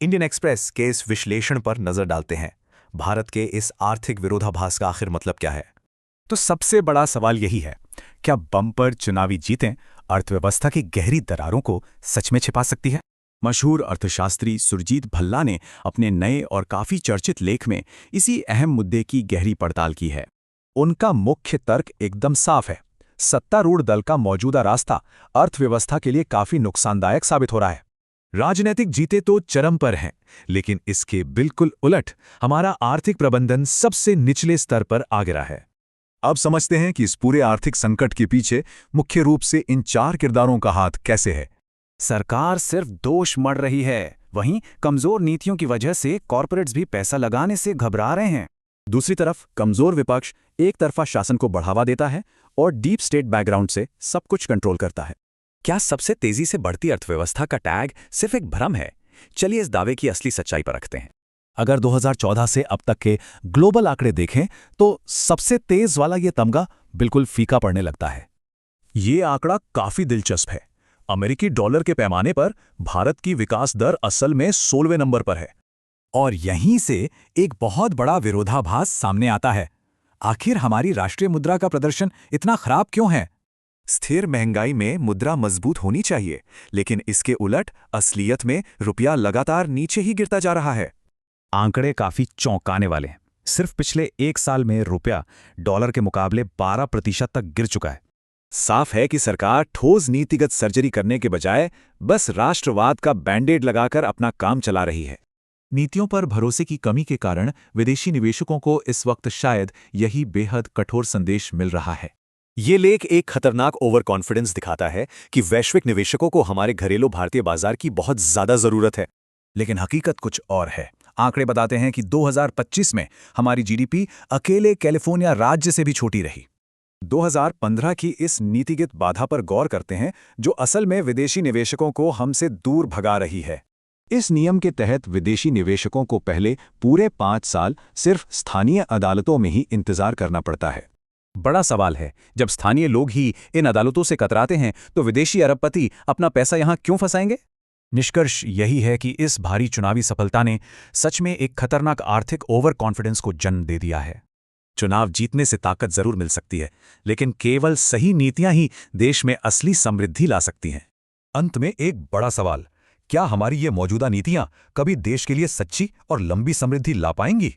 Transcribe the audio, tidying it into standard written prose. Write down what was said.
Indian express के इस विश्लेषण पर नजर डालते हैं। भारत के इस आर्थिक विरोधाभास का आखिर मतलब क्या है? तो सबसे बड़ा सवाल यही है, क्या बम्पर चुनावी जीतें अर्थव्यवस्था की गहरी दरारों को सच में छिपा सकती है? मशहूर अर्थशास्त्री सुरजीत भल्ला ने अपने नए और काफी चर्चित लेख में इसी अहम मुद्दे की गहरी पड़ताल की है। उनका मुख्य तर्क एकदम साफ है। सत्तारूढ़ दल का मौजूदा रास्ता अर्थव्यवस्था के लिए काफी नुकसानदायक साबित हो रहा है। राजनीतिक जीते तो चरम पर हैं, लेकिन इसके बिल्कुल उलट हमारा आर्थिक प्रबंधन सबसे निचले स्तर पर आ गिरा है। अब समझते हैं कि इस पूरे आर्थिक संकट के पीछे मुख्य रूप से इन चार किरदारों का हाथ कैसे है। सरकार सिर्फ दोष मढ़ रही है, वहीं कमजोर नीतियों की वजह से कॉरपोरेट्स भी पैसा लगाने से घबरा रहे हैं। दूसरी तरफ कमजोर विपक्ष एक तरफा शासन को बढ़ावा देता है और डीप स्टेट बैकग्राउंड से सब कुछ कंट्रोल करता है। क्या सबसे तेजी से बढ़ती अर्थव्यवस्था का टैग सिर्फ एक भ्रम है? चलिए इस दावे की असली सच्चाई पर रखते हैं। अगर 2014 से अब तक के ग्लोबल आंकड़े देखें तो सबसे तेज वाला ये तमगा बिल्कुल फीका पड़ने लगता है। ये आंकड़ा काफी दिलचस्प है। अमेरिकी डॉलर के पैमाने पर भारत की विकास दर असल में 16वें नंबर पर है। और यहीं से एक बहुत बड़ा विरोधाभास सामने आता है। आखिर हमारी राष्ट्रीय मुद्रा का प्रदर्शन इतना खराब क्यों है? स्थिर महंगाई में मुद्रा मजबूत होनी चाहिए, लेकिन इसके उलट असलियत में रुपया लगातार नीचे ही गिरता जा रहा है। आंकड़े काफी चौंकाने वाले हैं। सिर्फ पिछले एक साल में रुपया डॉलर के मुकाबले 12% तक गिर चुका है। साफ है कि सरकार ठोस नीतिगत सर्जरी करने के बजाय बस राष्ट्रवाद का बैंडेड लगाकर अपना काम चला रही है। नीतियों पर भरोसे की कमी के कारण विदेशी निवेशकों को इस वक्त शायद यही बेहद कठोर संदेश मिल रहा है। ये लेख एक खतरनाक ओवर कॉन्फिडेंस दिखाता है कि वैश्विक निवेशकों को हमारे घरेलू भारतीय बाजार की बहुत ज्यादा जरूरत है। लेकिन हकीकत कुछ और है। आंकड़े बताते हैं कि 2025 में हमारी जीडीपी अकेले कैलिफोर्निया राज्य से भी छोटी रही। 2015 की इस नीतिगत बाधा पर गौर करते हैं, जो असल में विदेशी निवेशकों को हमसे दूर भगा रही है। इस नियम के तहत विदेशी निवेशकों को पहले पूरे 5 साल सिर्फ स्थानीय अदालतों में ही इंतजार करना पड़ता है। बड़ा सवाल है, जब स्थानीय लोग ही इन अदालतों से कतराते हैं तो विदेशी अरबपति अपना पैसा यहां क्यों फंसाएंगे? निष्कर्ष यही है कि इस भारी चुनावी सफलता ने सच में एक खतरनाक आर्थिक ओवर कॉन्फिडेंस को जन्म दे दिया है। चुनाव जीतने से ताकत जरूर मिल सकती है, लेकिन केवल सही नीतियां ही देश में असली समृद्धि ला सकती हैं। अंत में एक बड़ा सवाल, क्या हमारी ये मौजूदा नीतियां कभी देश के लिए सच्ची और लंबी समृद्धि ला पाएंगी?